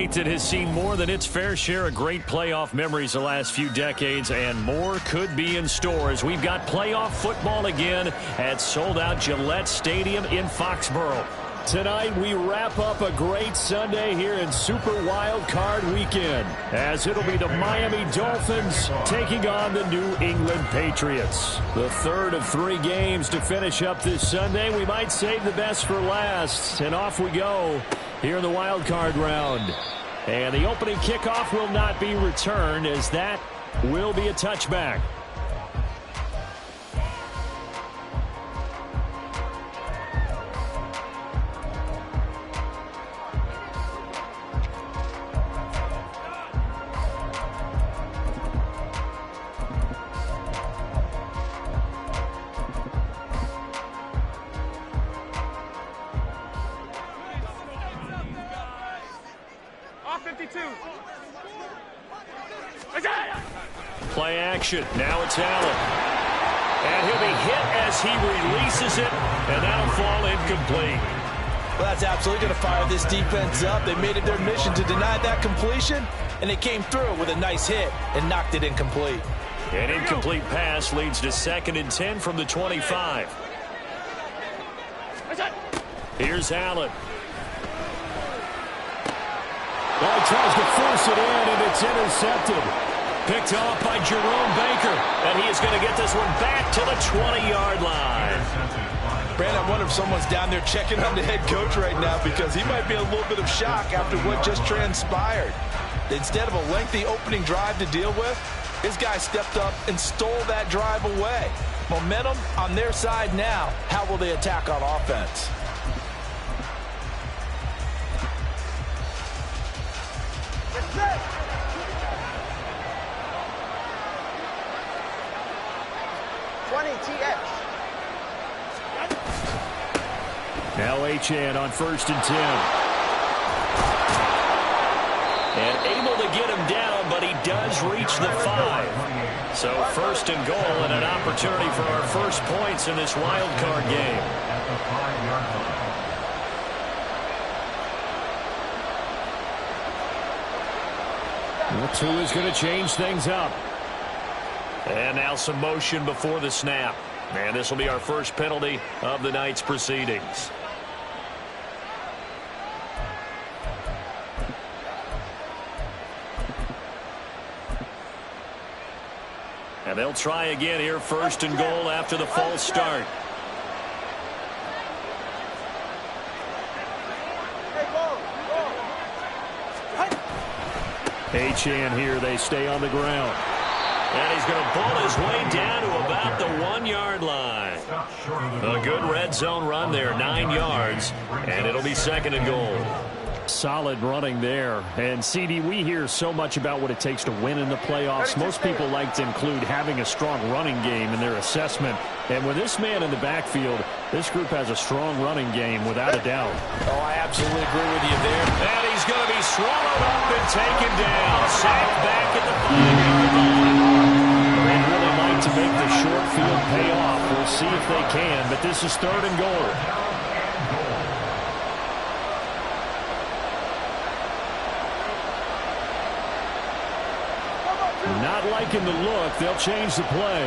state that has seen more than its fair share of great playoff memories the last few decades, and more could be in store as we've got playoff football again at sold-out Gillette Stadium in Foxborough. Tonight, we wrap up a great Sunday here in Super Wild Card Weekend, as it'll be the Miami Dolphins taking on the New England Patriots. The third of 3 games to finish up this Sunday. We might save the best for last, and off we go here in the wild card round. And the opening kickoff will not be returned, as that will be a touchback. Play action. Now it's Allen. And he'll be hit as he releases it, and that'll fall incomplete. Well, that's absolutely going to fire this defense up. They made it their mission to deny that completion, and they came through with a nice hit and knocked it incomplete. An incomplete pass leads to 2nd and 10 from the 25. Here's Allen. Well, he tries to force it in, and it's intercepted. Picked off by Jerome Baker, and he is going to get this one back to the 20-yard line. Brandon, I wonder if someone's down there checking on the head coach right now, because he might be in a little bit of shock after what just transpired. Instead of a lengthy opening drive to deal with, his guy stepped up and stole that drive away. Momentum on their side now. How will they attack on offense? Now Achane on 1st and 10. And able to get him down, but he does reach the 5. So 1st and goal, and an opportunity for our first points in this wild card game. Well, Tua is going to change things up. And now some motion before the snap. And this will be our first penalty of the night's proceedings. And they'll try again here, 1st and goal after the false start. Achane here, they stay on the ground. And he's going to pull his way down to about the 1-yard line. A good red zone run there, 9 yards, and it'll be 2nd and goal. Solid running there. And, CD, we hear so much about what it takes to win in the playoffs. Most people like to include having a strong running game in their assessment. And with this man in the backfield, this group has a strong running game without a doubt. Oh, I absolutely agree with you there. And he's going to be swallowed up and taken down. Sacked back at the 5-yard line. They'd really like to make the short field pay off. We'll see if they can, but this is 3rd and goal. Not liking the look. They'll change the play.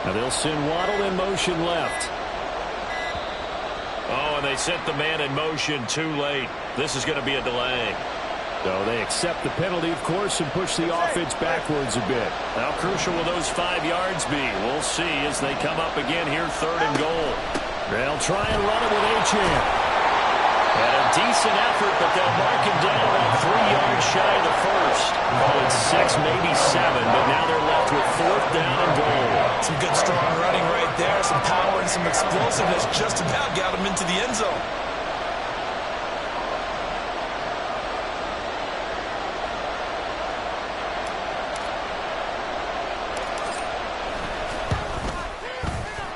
Now they'll send Waddle in motion left. Oh, and they sent the man in motion too late. This is going to be a delay. So they accept the penalty, of course, and push the offense backwards a bit. How crucial will those 5 yards be? We'll see as they come up again here, 3rd and goal. They'll try and run it with Achane. And a decent effort, but they'll mark him down about 3 yards shy of the 1st. Oh, it's 6, maybe 7, but now they're left with 4th down and goal. Some good strong running right there, some power and some explosiveness just about got him into the end zone.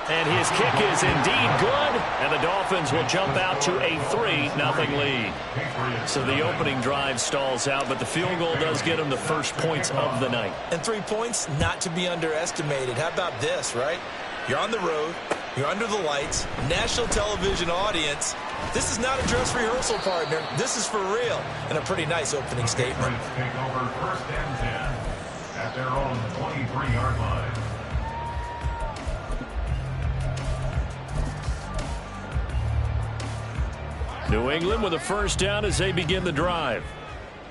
And his kick is indeed good, and the Dolphins will jump out to a 3-0 lead. So the opening drive stalls out, but the field goal does get them the first points of the night. And 3 points, not to be underestimated. How about this, right? You're on the road, you're under the lights, national television audience. This is not a dress rehearsal, partner. This is for real, and a pretty nice opening statement. Take over 1st and 10 at their own 23-yard line. New England with a first down as they begin the drive.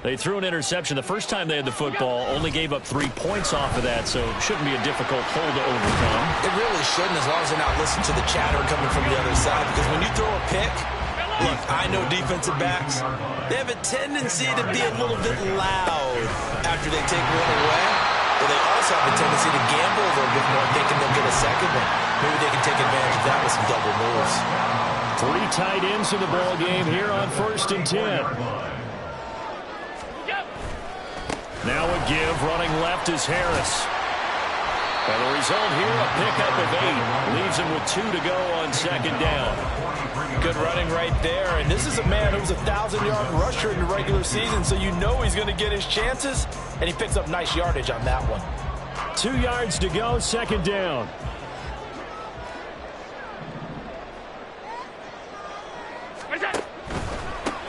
They threw an interception the first time they had the football, only gave up 3 points off of that, so it shouldn't be a difficult hole to overcome. It really shouldn't, as long as they're not listening to the chatter coming from the other side, because when you throw a pick, look, I know defensive backs, they have a tendency to be a little bit loud after they take one away, but they also have a tendency to gamble a little bit more, thinking they'll get a second one. Maybe they can take advantage of that with some double moves. 3 tight ends in the ball game here on 1st and 10. Now a give, running left is Harris. And the result here, a pickup of 8. Leaves him with 2 to go on 2nd down. Good running right there, and this is a man who was a 1,000-yard rusher in the regular season, so you know he's going to get his chances, and he picks up nice yardage on that one. 2 yards to go, 2nd down.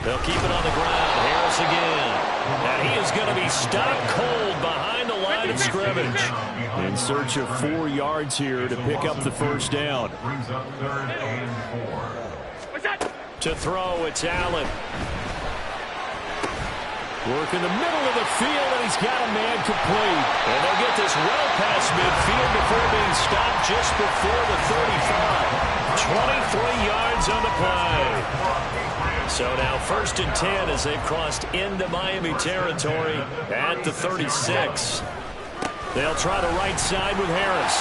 They'll keep it on the ground. Harris again. And he is going to be stopped cold behind the line of scrimmage. In search of 4 yards here to pick up the first down. Brings up 3rd and 4. To throw, it's Allen. Work in the middle of the field, and he's got a man complete. And they'll get this well past midfield before being stopped just before the 35. 23 yards on the play. So now 1st and 10 as they've crossed into Miami territory at the 36. They'll try the right side with Harris.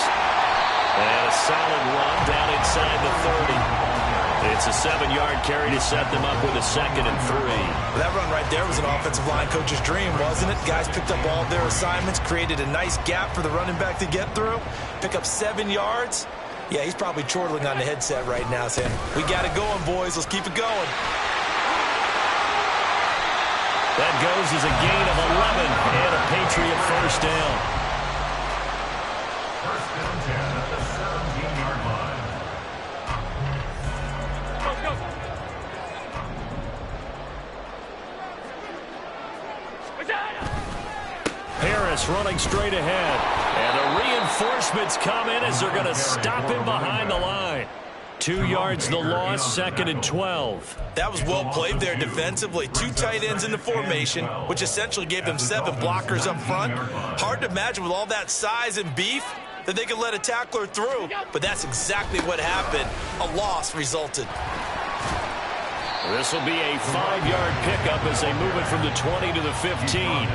And a solid run down inside the 30. It's a 7-yard carry to set them up with a 2nd and 3. Well, that run right there was an offensive line coach's dream, wasn't it? Guys picked up all their assignments, created a nice gap for the running back to get through, pick up 7 yards. Yeah, he's probably chortling on the headset right now saying, we got it going, boys. Let's keep it going. That goes as a gain of 11 and a Patriot first down. 1st and 10 at the 17-yard line. Harris running straight ahead. And the reinforcements come in as they're going to stop him behind the line. 2 yards the loss, 2nd and 12. That was well played there defensively. 2 tight ends in the formation, which essentially gave them 7 blockers up front. Hard to imagine with all that size and beef that they could let a tackler through, but that's exactly what happened. A loss resulted. This will be a 5-yard pickup as they move it from the 20 to the 15.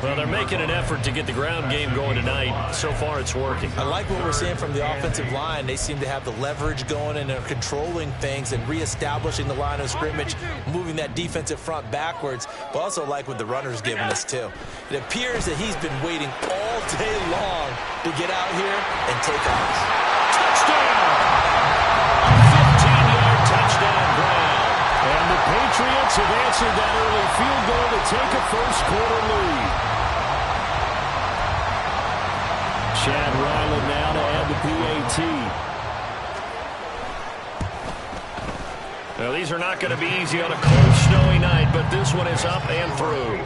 Well, they're making an effort to get the ground game going tonight. So far, it's working. I like what we're seeing from the offensive line. They seem to have the leverage going and are controlling things and reestablishing the line of scrimmage, moving that defensive front backwards, but also like what the runner's giving us, too. It appears that he's been waiting all day long to get out here and take off. Touchdown! 15-yard touchdown ground. And the Patriots have answered that early field goal to take a first-quarter lead. Chad Ryland now to add the PAT. Well, these are not going to be easy on a cold, snowy night, but this one is up and through.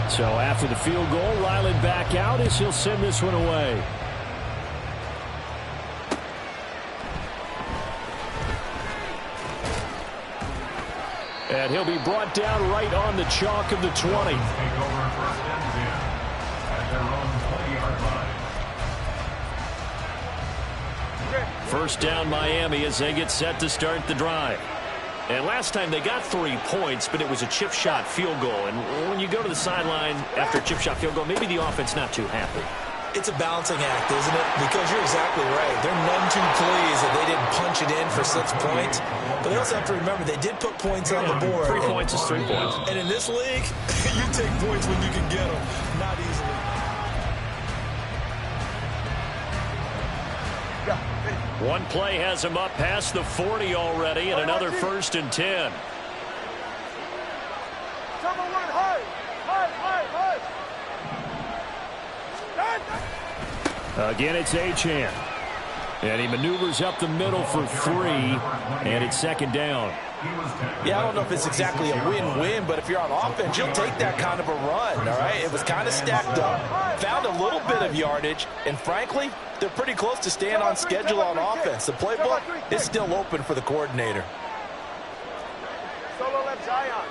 So after the field goal, Ryland back out as he'll send this one away. And he'll be brought down right on the chalk of the 20. First down Miami as they get set to start the drive. And last time they got 3 points, but it was a chip shot field goal. And when you go to the sideline after a chip shot field goal, maybe the offense not too happy. It's a balancing act, isn't it? Because you're exactly right. They're none too pleased that they didn't punch it in for 6 points. But they also have to remember they did put points on the board. 3 points is 3 points. And in this league, you take points when you can get them, not easily. One play has him up past the 40 already, and another 1st and 10. Again, it's Achane. And he maneuvers up the middle for 3, and it's 2nd down. Yeah, I don't know if it's exactly a win-win, but if you're on offense, you'll take that kind of a run, all right? It was kind of stacked up, found a little bit of yardage, and frankly, they're pretty close to staying on schedule on offense. The playbook is still open for the coordinator. Solo left Zion.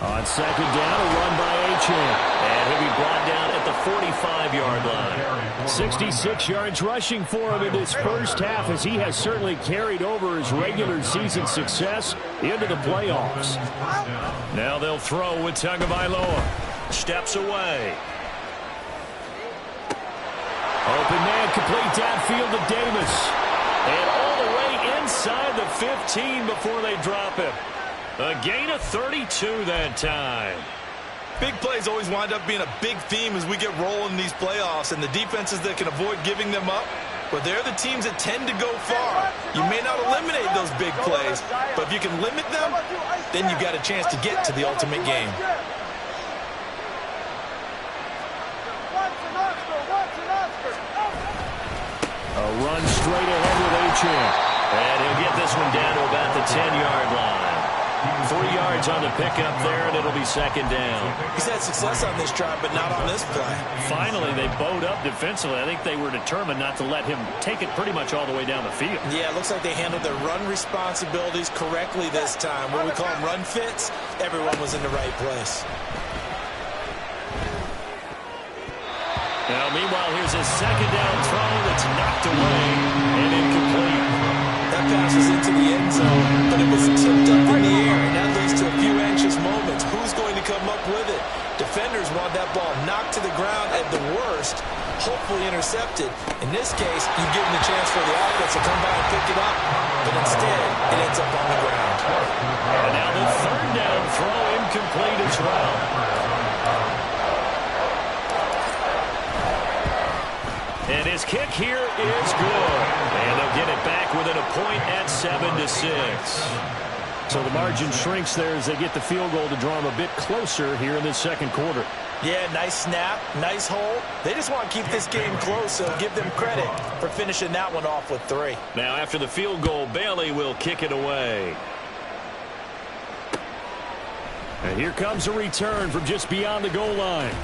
On 2nd down, a run by Achane. And he'll be brought down at the 45-yard line. 66 yards rushing for him in this first half, as he has certainly carried over his regular season success into the playoffs. Now they'll throw with Tagovailoa. Steps away. Open man, complete downfield to Davis. And all the way inside the 15 before they drop him. A gain of 32 that time. Big plays always wind up being a big theme as we get rolling in these playoffs, and the defenses that can avoid giving them up, but they're the teams that tend to go far. You may not eliminate those big plays, but if you can limit them, then you've got a chance to get to the ultimate game. A run straight ahead with Achane. And he'll get this one down to about the 10-yard line. 3 yards on the pickup there, and it'll be 2nd down. He's had success on this drive, but not on this play. Finally, they bowed up defensively. I think they were determined not to let him take it pretty much all the way down the field. Yeah, it looks like they handled their run responsibilities correctly this time. What we call them run fits, everyone was in the right place. Now, meanwhile, here's a 2nd down throw that's knocked away and incomplete. That pass was into the end zone, but it was tipped up in the air, and that leads to a few anxious moments. Who's going to come up with it? Defenders want that ball knocked to the ground at the worst, hopefully intercepted. In this case, you give them the chance for the offense to come by and pick it up, but instead, it ends up on the ground. And now the 3rd down throw incomplete as well. And his kick here is good. And they'll get it back within a point at 7-6. So the margin shrinks there as they get the field goal to draw them a bit closer here in this 2nd quarter. Yeah, nice snap, nice hole. They just want to keep this game close, so give them credit for finishing that one off with 3. Now after the field goal, Bailey will kick it away. And here comes a return from just beyond the goal line.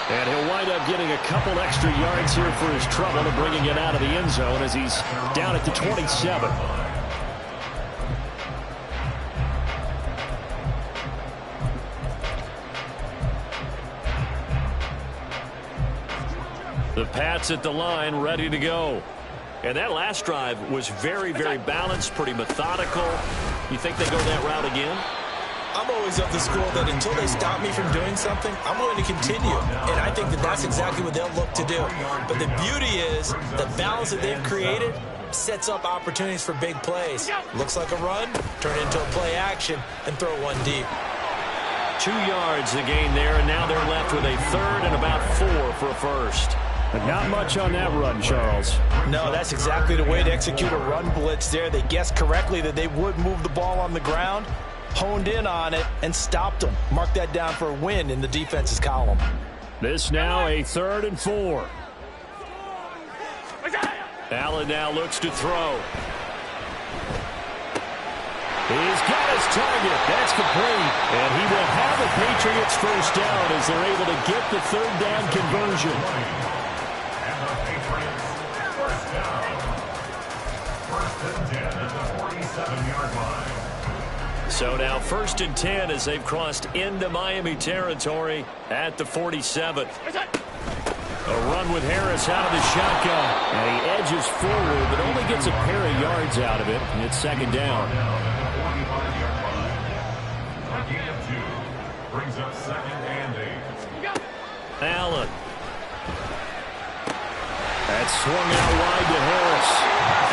And he'll wind up getting a couple extra yards here for his trouble and bringing it out of the end zone as he's down at the 27. The Pats at the line, ready to go. And that last drive was very, very balanced, pretty methodical. You think they go that route again? I'm always of the school that until they stop me from doing something, I'm going to continue. And I think that that's exactly what they'll look to do. But the beauty is the balance that they've created sets up opportunities for big plays. Looks like a run, turn into a play action, and throw one deep. 2 yards the gain there, and now they're left with a 3rd and about 4 for a 1st. But not much on that run, Charles. No, that's exactly the way to execute a run blitz there. They guessed correctly that they would move the ball on the ground, honed in on it, and stopped them. Mark that down for a win in the defense's column. This now a 3rd and 4. Allen now looks to throw. He's got his target. That's complete. And he will have the Patriots 1st down as they're able to get the 3rd down conversion. And the Patriots 1st down. 1st and 10 at the 47-yard line. So now 1st and 10 as they've crossed into Miami territory at the 47. A run with Harris out of the shotgun. And he edges forward, but only gets a pair of yards out of it. And it's 2nd down. brings up 2nd and 8. Allen. That's swung out wide to Harris.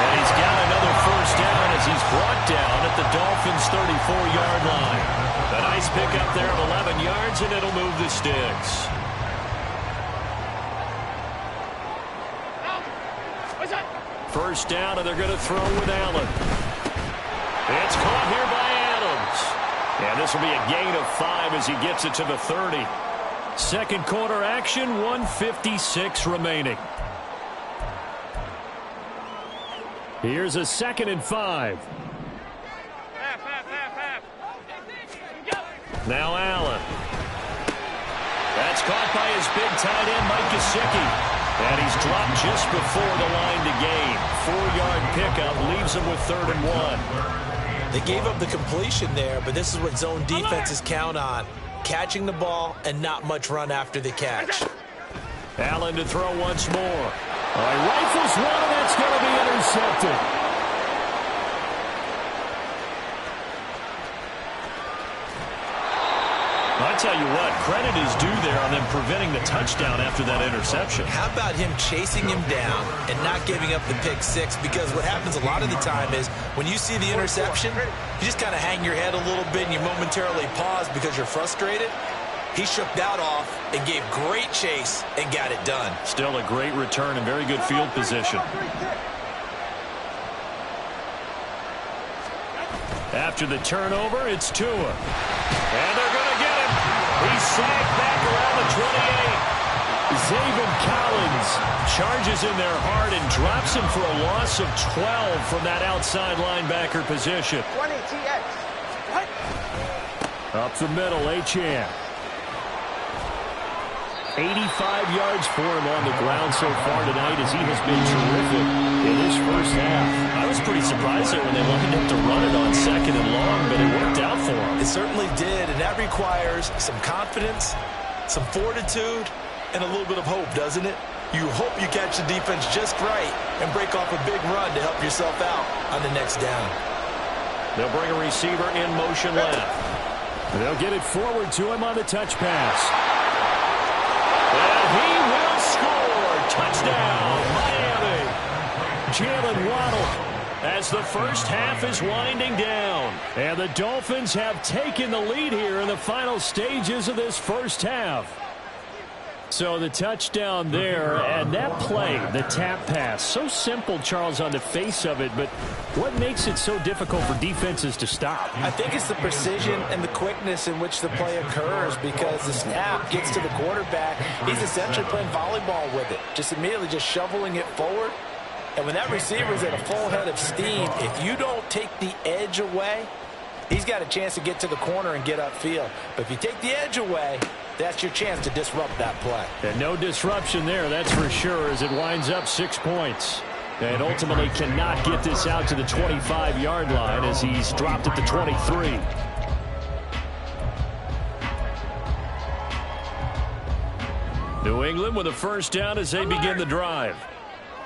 And he's got another first down as he's brought down at the Dolphins' 34-yard line. A nice pickup there of 11 yards, and it'll move the sticks. First down, and they're going to throw with Allen. It's caught here by Adams. And this will be a gain of 5 as he gets it to the 30. Second quarter action, 1:56 remaining. Here's a 2nd and 5. Now Allen. That's caught by his big tight end, Mike Gesicki. And he's dropped just before the line to gain. 4-yard pickup leaves him with 3rd and 1. They gave up the completion there, but this is what zone defenses count on. Catching the ball and not much run after the catch. Allen to throw once more. He rifles one, and that's going to be intercepted. I tell you what, credit is due there on them preventing the touchdown after that interception. How about him chasing him down and not giving up the pick 6? Because what happens a lot of the time is when you see the interception, you just kind of hang your head a little bit and you momentarily pause because you're frustrated. He shook that off and gave great chase and got it done. Still a great return and very good field position. After the turnover, it's Tua. And they're going to get him. He's sacked back around the 28. Zaven Collins charges in there hard and drops him for a loss of 12 from that outside linebacker position. 20 TX. What? Up the middle, Achane. 85 yards for him on the ground so far tonight as he has been terrific in his first half. I was pretty surprised there when they lined up to run it on 2nd and long, but it worked out for him. It certainly did, and that requires some confidence, some fortitude, and a little bit of hope, doesn't it? You hope you catch the defense just right and break off a big run to help yourself out on the next down. They'll bring a receiver in motion left. They'll get it forward to him on the touch pass. And he will score. Touchdown, Miami. Jalen Waddle as the first half is winding down. And the Dolphins have taken the lead here in the final stages of this first half. So the touchdown there, and that play, the tap pass, so simple, Charles, on the face of it, but what makes it so difficult for defenses to stop? I think it's the precision and the quickness in which the play occurs because the snap gets to the quarterback. He's essentially playing volleyball with it, just immediately just shoveling it forward. And when that receiver's at a full head of steam, if you don't take the edge away, he's got a chance to get to the corner and get upfield. But if you take the edge away, that's your chance to disrupt that play. And no disruption there, that's for sure, as it winds up 6 points. And ultimately cannot get this out to the 25-yard line as he's dropped at the 23. New England with a first down as they begin the drive.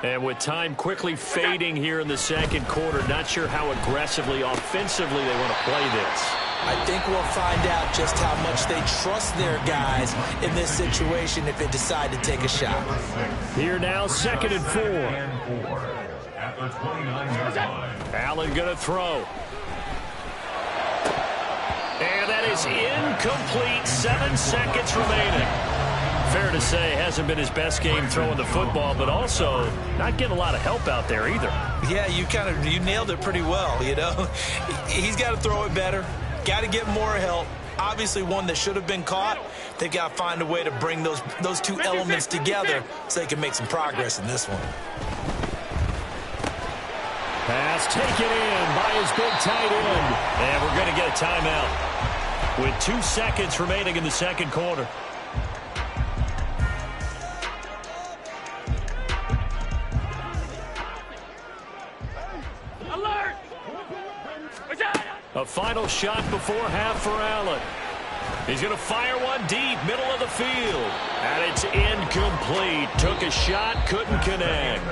And with time quickly fading here in the second quarter, not sure how aggressively, offensively they want to play this. I think we'll find out just how much they trust their guys in this situation if they decide to take a shot. Here now, 2nd and 4. At the 29-yard line. Allen going to throw. And that is incomplete. 7 seconds remaining. Fair to say, hasn't been his best game throwing the football, but also not getting a lot of help out there either. Yeah, you nailed it pretty well, you know. He's got to throw it better. Got to get more help. Obviously one that should have been caught. They've got to find a way to bring those two elements together so they can make some progress in this one. Pass taken in by his big tight end. And we're going to get a timeout with 2 seconds remaining in the second quarter. A final shot before half for Allen. He's going to fire one deep, middle of the field. And it's incomplete. Took a shot, couldn't connect.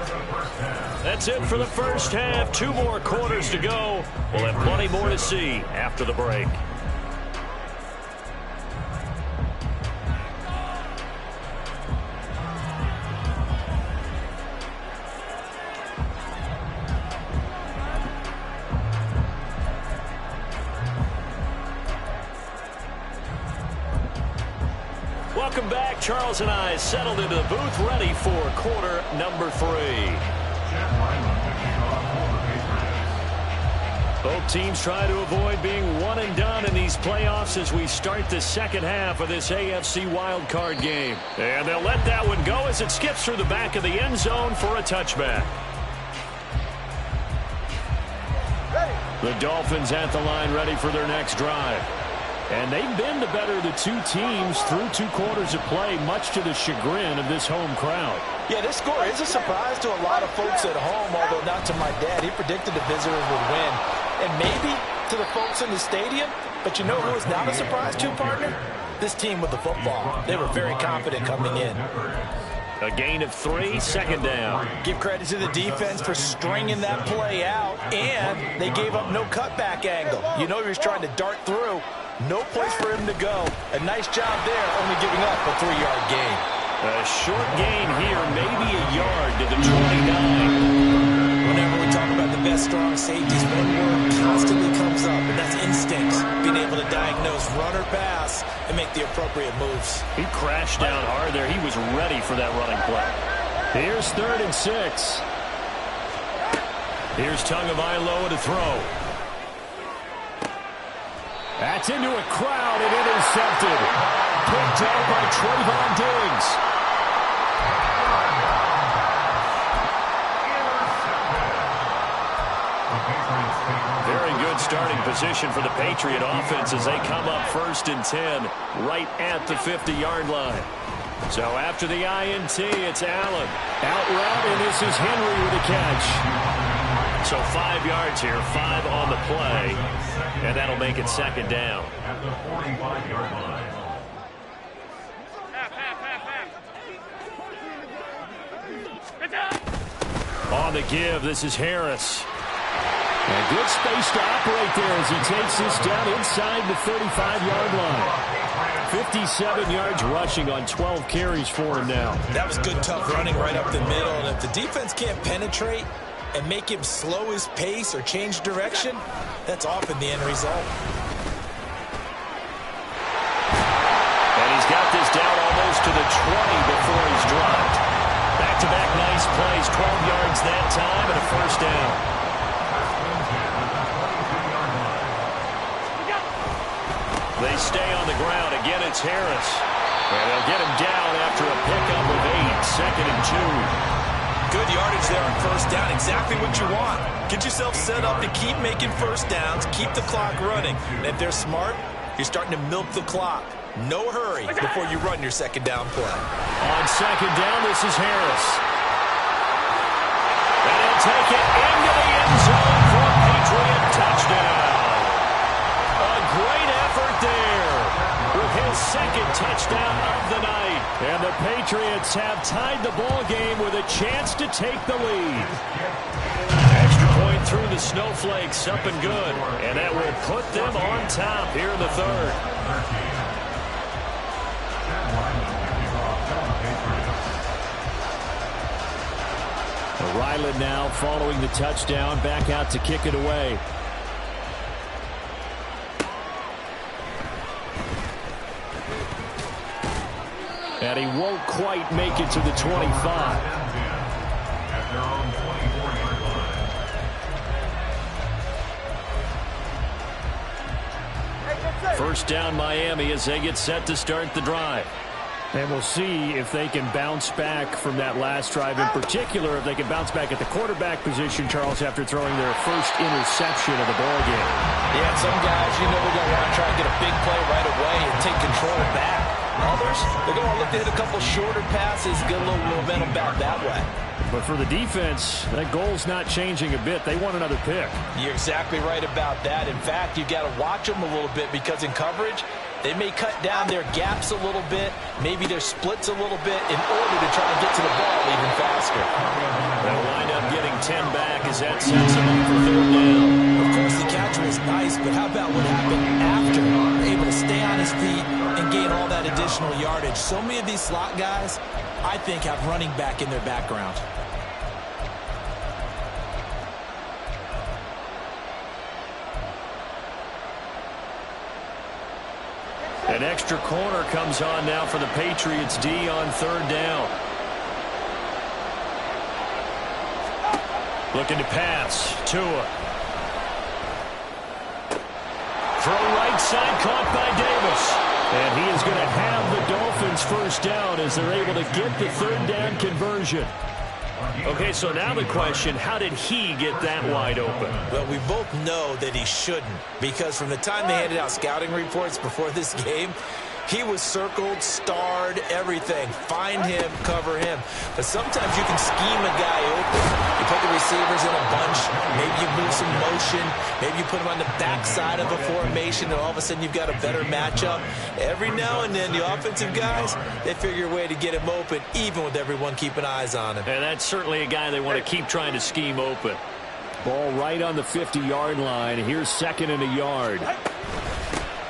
That's it for the first half. 2 more quarters to go. We'll have plenty more to see after the break. Welcome back. Charles and I settled into the booth, ready for quarter number 3. Both teams try to avoid being one and done in these playoffs as we start the second half of this AFC wildcard game. And they'll let that one go as it skips through the back of the end zone for a touchback. The Dolphins at the line, ready for their next drive. And they've been the better of the two teams through 2 quarters of play, much to the chagrin of this home crowd. Yeah, this score is a surprise to a lot of folks at home, although not to my dad. He predicted the visitors would win. And maybe to the folks in the stadium, but you know who is not a surprise to, partner? This team with the football. They were very confident coming in. A gain of 3, second down. Give credit to the defense for stringing that play out, and they gave up no cutback angle. You know he was trying to dart through. No place for him to go. A nice job there, only giving up a 3-yard gain. A short gain here, maybe a yard to the 29. Whenever we talk about the best strong safeties, one word constantly comes up, and that's instincts. Being able to diagnose run or pass and make the appropriate moves. He crashed down hard there. He was ready for that running play. Here's 3rd and 6. Here's Tagovailoa to throw. That's into a crowd and intercepted. Picked up by Trayvon Diggs. Very good starting position for the Patriot offense as they come up 1st and 10 right at the 50-yard line. So after the INT, it's Allen. Out route, and this is Henry with a catch. So 5 yards here, 5 on the play, and that'll make it 2nd down. At the 45-yard line. On the give, this is Harris. A good space to operate there as he takes this down inside the 35-yard line. 57 yards rushing on 12 carries for him now. That was good, tough running right up the middle. And if the defense can't penetrate and make him slow his pace or change direction, that's often the end result. And he's got this down almost to the 20 before he's dropped. Back-to-back nice plays, 12 yards that time and a 1st down. They stay on the ground. Again, it's Harris. And they'll get him down after a pickup of 8, 2nd and 2. Good yardage there on 1st down. Exactly what you want. Get yourself set up to keep making 1st downs, keep the clock running. And if they're smart, you're starting to milk the clock. No hurry before you run your 2nd down play. On 2nd down, this is Harris. And he'll take it into the end zone for a Patriot touchdown. A great effort there with his 2nd touchdown of the night. And the Patriots have tied the ball game with a chance to take the lead. Extra point through the snowflakes, up and good. And that will put them on top here in the 3rd. Ryland now following the touchdown, back out to kick it away. And he won't quite make it to the 25. At their own 24-yard line. 1st down Miami as they get set to start the drive. And we'll see if they can bounce back from that last drive, in particular if they can bounce back at the quarterback position, Charles, after throwing their 1st interception of the ball game. Yeah, some guys, you know, they're going to want to try and get a big play right away and take control back. Others, they're going to look to hit a couple shorter passes, get a little momentum back that way. But for the defense, that goal's not changing a bit. They want another pick. You're exactly right about that. In fact, you've got to watch them a little bit because in coverage, they may cut down their gaps a little bit, maybe their splits a little bit in order to try and get to the ball even faster. They'll wind up getting 10 back as that sets them up for 3rd down. Of course, the catch was nice, but how about what happened after? Able to stay on his feet and gain all that additional yardage. So many of these slot guys, I think, have running back in their background. An extra corner comes on now for the Patriots D on third down. Looking to pass. Tua. Throw right side, caught by Davis. And he is going to have the Dolphins first down as they're able to get the third down conversion. Okay, so now the question, how did he get that wide open? Well, we both know that he shouldn't, because from the time they handed out scouting reports before this game, he was circled, starred, everything. Find him, cover him. But sometimes you can scheme a guy open. You put the receivers in a bunch. Maybe you move some motion. Maybe you put them on the backside of a formation, and all of a sudden you've got a better matchup. Every now and then, the offensive guys, they figure a way to get him open, even with everyone keeping eyes on him. And that's certainly a guy they want to keep trying to scheme open. Ball right on the 50-yard line. Here's 2nd and a yard.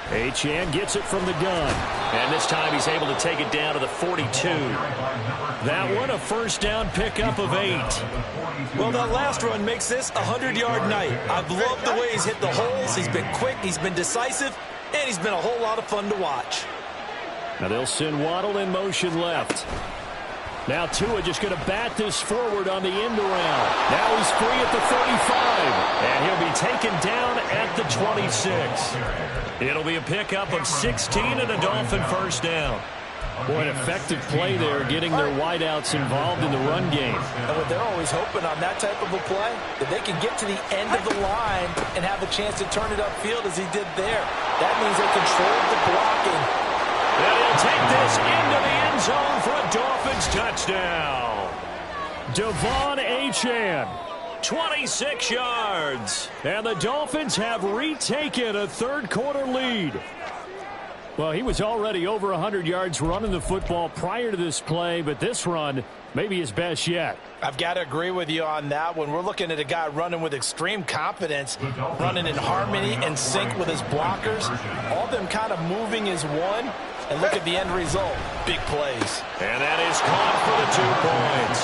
Achane gets it from the gun. And this time he's able to take it down to the 42. That one a first down pickup of 8. Well, that last run makes this a 100-yard night. I've loved the way he's hit the holes. He's been quick, he's been decisive, and he's been a whole lot of fun to watch. Now they'll send Waddle in motion left. Now Tua just going to bat this forward on the end around. Now he's free at the 35. And he'll be taken down at the 26. It'll be a pickup of 16 and a Dolphin first down. Boy, an effective play there, getting their wideouts involved in the run game. And what they're always hoping on that type of a play, that they can get to the end of the line and have a chance to turn it upfield as he did there. That means they controlled the blocking. And he'll take this into the end zone for a Dolphins touchdown. Devon Achane. 26 yards. And the Dolphins have retaken a third-quarter lead. Well, he was already over 100 yards running the football prior to this play, but this run may be his best yet. I've got to agree with you on that one. We're looking at a guy running with extreme confidence, running in harmony and sync with his blockers, all of them kind of moving as one. And look at the end result. Big plays. And that is caught for the 2 points.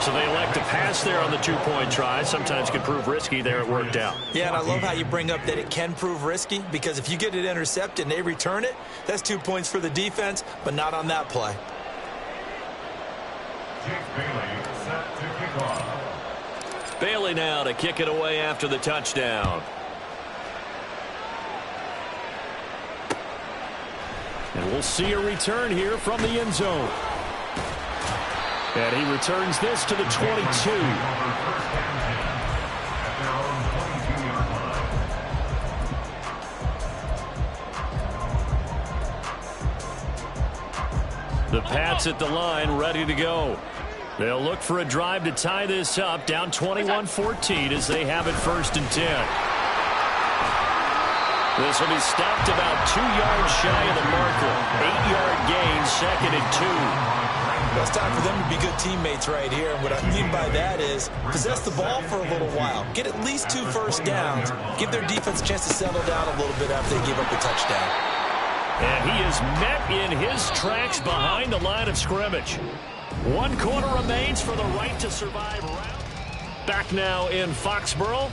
So they elect to pass there on the 2-point try. Sometimes could prove risky. There it worked out. Yeah, and I love how you bring up that it can prove risky, because if you get it intercepted and they return it, that's 2 points for the defense, but not on that play. Bailey now to kick it away after the touchdown. And we'll see a return here from the end zone. And he returns this to the 22. The Pats at the line, ready to go. They'll look for a drive to tie this up, down 21-14 as they have it 1st and 10. This will be stopped about 2 yards shy of the marker. 8-yard gain, 2nd and 2. Well, it's time for them to be good teammates right here. And what I mean by that is possess the ball for a little while. Get at least 2 first downs. Give their defense a chance to settle down a little bit after they give up the touchdown. And he is met in his tracks behind the line of scrimmage. 1 quarter remains for the right to survive round. Back now in Foxborough.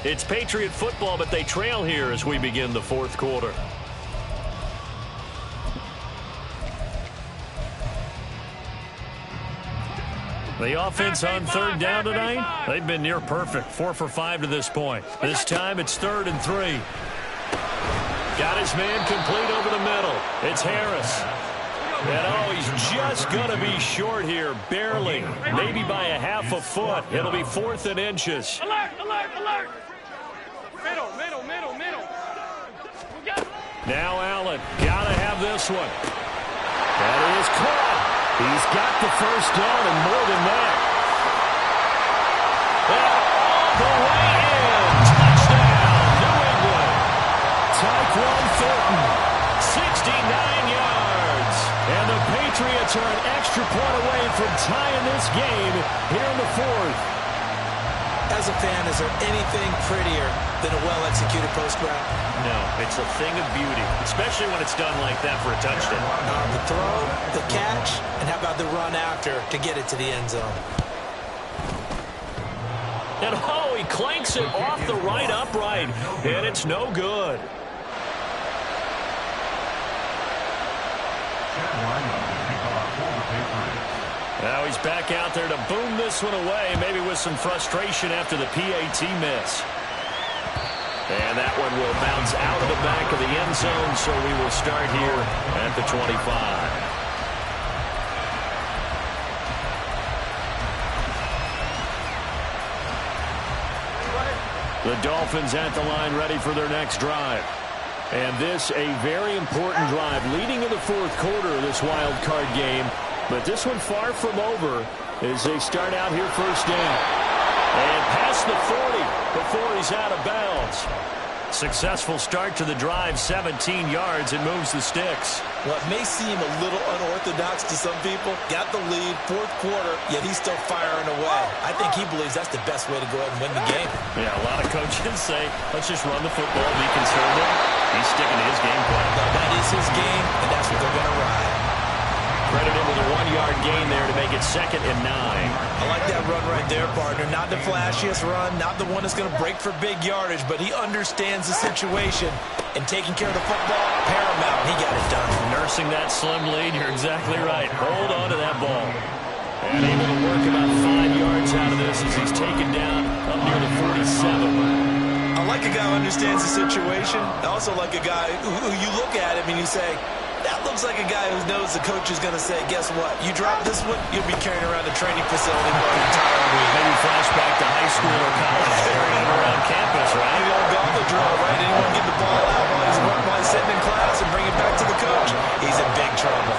It's Patriot football, but they trail here as we begin the 4th quarter. The offense on 3rd down tonight, they've been near perfect. 4 for 5 to this point. This time it's 3rd and 3. Got his man complete over the middle. It's Harris. And he's just going to be short here, barely. Maybe by a half a foot. It'll be 4th and inches. Alert, alert, alert. Middle, middle, middle, middle. Now Allen, gotta have this one. That is caught. He's got the first down and more than that. And all the way in. Touchdown, New England. Tyquan Thornton. 69 yards. And the Patriots are an extra point away from tying this game here in the 4th. As a fan, is there anything prettier than a well-executed post route? No, it's a thing of beauty, especially when it's done like that for a touchdown. The throw, the catch, and how about the run after to get it to the end zone? And he clanks it off the right upright, and it's no good. Now he's back out there to boom this one away, maybe with some frustration after the PAT miss. And that one will bounce out of the back of the end zone, so we will start here at the 25. The Dolphins at the line ready for their next drive. And this a very important drive leading in the fourth quarter of this wild card game. But this one far from over as they start out here first down. And past the 40 before he's out of bounds. Successful start to the drive, 17 yards, and moves the sticks. What may seem a little unorthodox to some people, got the lead, fourth quarter, yet he's still firing away. I think he believes that's the best way to go ahead and win the game. Yeah, a lot of coaches say, let's just run the football, be conservative. He's sticking to his game plan. No, that is his game, and that's what they're going to ride. Credit him with a 1-yard gain there to make it 2nd and 9. I like that run right there, partner. Not the flashiest run, not the one that's going to break for big yardage, but he understands the situation, and taking care of the football, paramount. He got it done. Nursing that slim lead, you're exactly right. Hold on to that ball. And able to work about 5 yards out of this as he's taken down up near the 47. I like a guy who understands the situation. I also like a guy who you look at him and you say, that looks like a guy who knows the coach is going to say, guess what? You drop this one, you'll be carrying around the training facility for the entire week. Maybe flashback to high school or college, carrying it around campus, right? The old gauntlet drill, right? Anyone get the ball out while he's sitting in class and bring it back to the coach? He's in big trouble.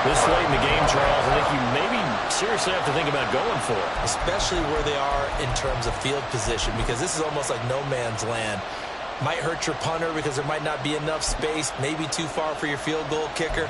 This late in the game, Charles, I think you maybe seriously have to think about going for it. Especially where they are in terms of field position, because this is almost like no man's land. Might hurt your punter because there might not be enough space, maybe too far for your field goal kicker.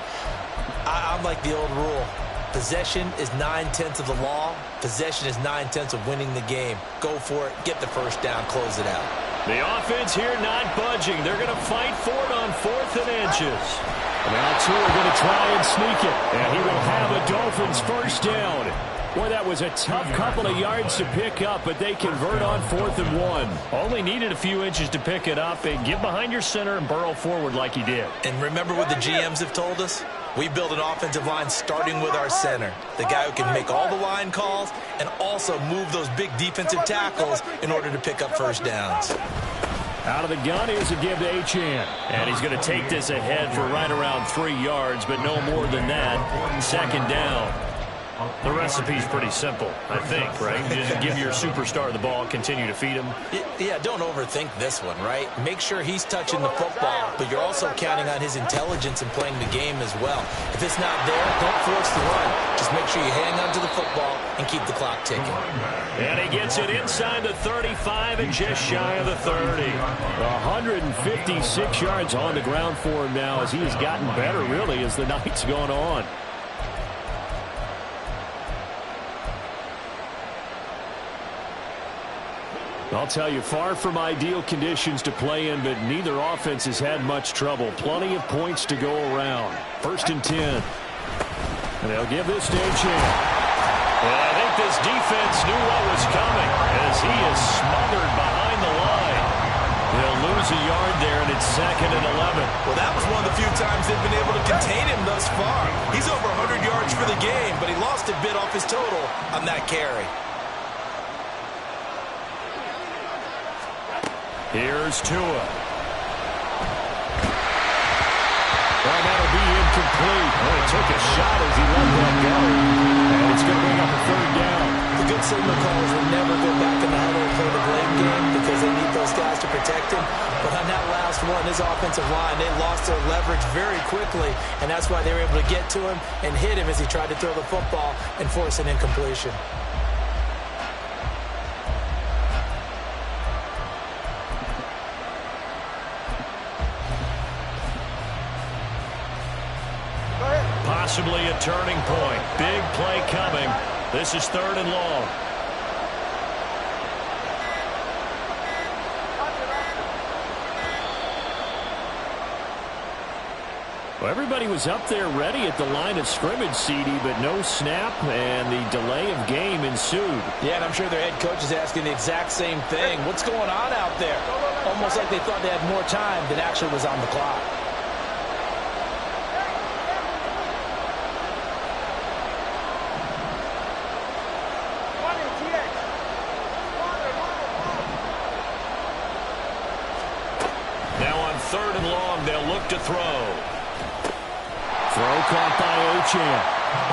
I'm like the old rule. Possession is 9/10 of the law. Possession is 9/10 of winning the game. Go for it. Get the first down. Close it out. The offense here not budging. They're going to fight for it on 4th and inches. Now two are going to try and sneak it. And he will have a Dolphins first down. Boy, that was a tough couple of yards to pick up, but they convert on 4th and 1. Only needed a few inches to pick it up and get behind your center and burrow forward like he did. And remember what the GMs have told us? We build an offensive line starting with our center, the guy who can make all the line calls and also move those big defensive tackles in order to pick up first downs. Out of the gun, here's a give to Achane. And he's going to take this ahead for right around 3 yards, but no more than that. 2nd down. The recipe's pretty simple, I think, right? Just give your superstar the ball, continue to feed him. Yeah, don't overthink this one, right? Make sure he's touching the football, but you're also counting on his intelligence in playing the game as well. If it's not there, don't force the run. Just make sure you hang on to the football and keep the clock ticking. And he gets it inside the 35 and just shy of the 30. 156 yards on the ground for him now as he has gotten better, really, as the night's gone on. I'll tell you, far from ideal conditions to play in, but neither offense has had much trouble. Plenty of points to go around. 1st and 10. And they'll give this to Achane. Well, I think this defense knew what was coming as he is smothered behind the line. They'll lose a yard there, and it's 2nd and 11. Well, that was one of the few times they've been able to contain him thus far. He's over 100 yards for the game, but he lost a bit off his total on that carry. Here's Tua. Well, that'll be incomplete. Well, he took a shot as he let that go. And it's going to bring up a 3rd down. The good signal callers will never go back in the huddle and play the blame game because they need those guys to protect him. But on that last one, his offensive line, they lost their leverage very quickly, and that's why they were able to get to him and hit him as he tried to throw the football and force an incompletion. Possibly a turning point. Big play coming. This is 3rd and long. Well, everybody was up there ready at the line of scrimmage, CD, but no snap, and the delay of game ensued. Yeah, and I'm sure their head coach is asking the exact same thing. What's going on out there? Almost like they thought they had more time than actually was on the clock. look to throw. Throw caught by Achane.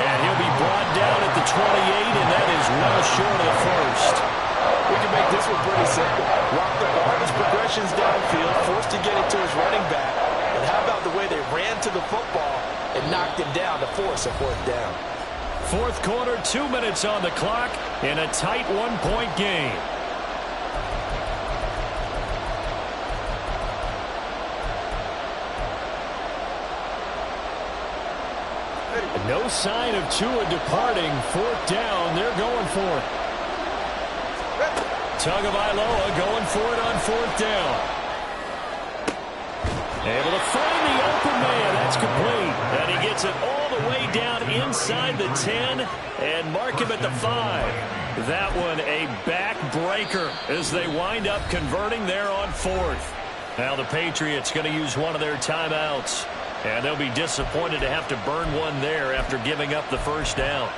And he'll be brought down at the 28, and that is well short of the first. We can make this one pretty simple. Walk the hardest progressions downfield, forced to get it to his running back. And how about the way they ran to the football and knocked him down to force a fourth down? Fourth quarter, 2 minutes on the clock in a tight one-point game. No sign of Tua departing. Fourth down. They're going for it. Tagovailoa going for it on fourth down. Able to find the open man. That's complete. And he gets it all the way down inside the 10 and mark him at the 5. That one a backbreaker as they wind up converting there on fourth. Now the Patriots going to use one of their timeouts. And they'll be disappointed to have to burn one there after giving up the first down.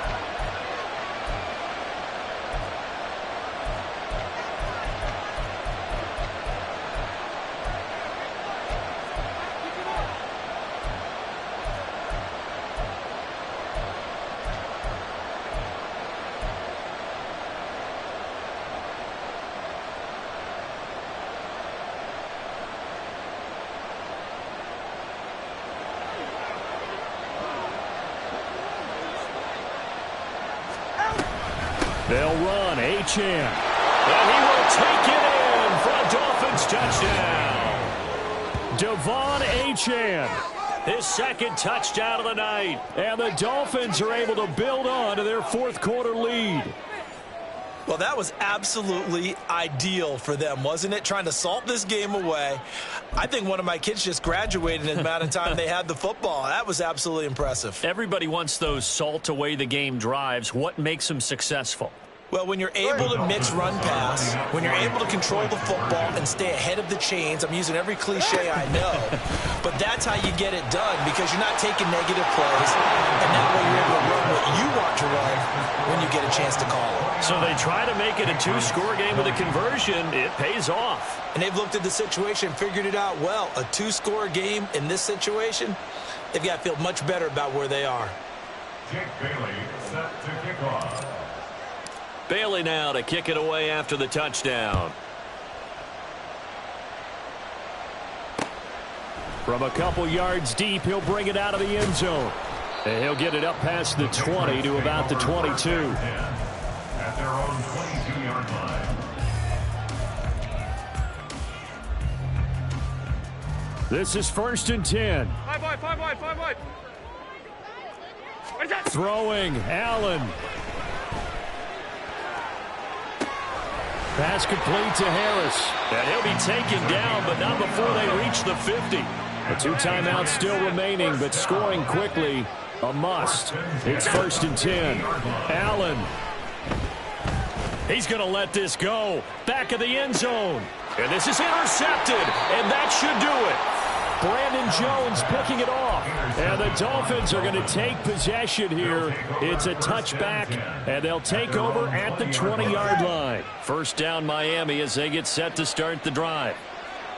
They'll run. Achane. And he will take it in for a Dolphins touchdown. Devon Achane. His second touchdown of the night. And the Dolphins are able to build on to their fourth quarter lead. Well, that was absolutely ideal for them, wasn't it? Trying to salt this game away. I think one of my kids just graduated in the amount of time they had the football. That was absolutely impressive. Everybody wants those salt away the game drives. What makes them successful? Well, when you're able to mix run pass, when you're able to control the football and stay ahead of the chains, I'm using every cliche I know, but that's how you get it done because you're not taking negative plays, and that way you're able to run what you want to run when you get a chance to call it. So they try to make it a two-score game with a conversion. It pays off. And they've looked at the situation and figured it out well. A two-score game in this situation, they've got to feel much better about where they are. Jake Bailey set to kick off. Bailey now to kick it away after the touchdown. From a couple yards deep, he'll bring it out of the end zone. And he'll get it up past the 20 to about the 22. At their own 22-yard line. This is 1st and 10. 5 wide, 5 wide, 5 wide. What is that? Throwing, Allen. Pass complete to Harris. And he'll be taken down, but not before they reach the 50. The 2 timeouts still remaining, but scoring quickly, a must. It's 1st and 10. Allen. He's going to let this go. Back of the end zone. And this is intercepted, and that should do it. Brandon Jones picking it off. And the Dolphins are going to take possession here. It's a touchback, and they'll take over at the 20-yard line. First down Miami as they get set to start the drive.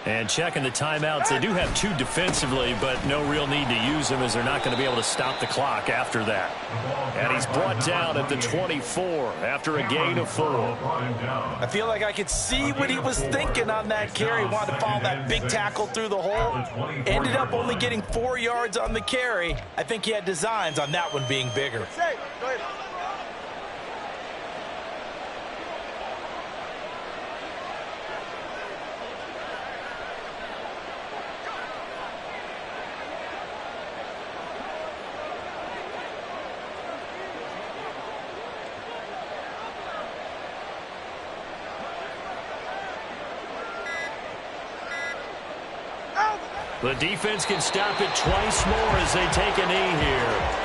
And checking the timeouts, they do have 2 defensively, but no real need to use them as they're not going to be able to stop the clock after that. And he's brought down at the 24 after a gain of 4. I feel like I could see what he was thinking on that carry. He wanted to follow that big tackle through the hole. Ended up only getting 4 yards on the carry. I think he had designs on that one being bigger. Go ahead. The defense can stop it twice more as they take a knee here.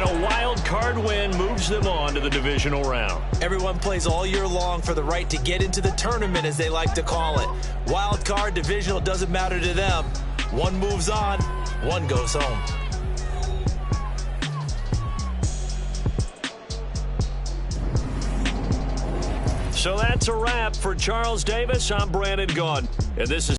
And a wild card win moves them on to the divisional round. Everyone plays all year long for the right to get into the tournament, as they like to call it. Wild card, divisional, doesn't matter to them. One moves on, one goes home. So that's a wrap for Charles Davis. I'm Brandon Gaudin, and this is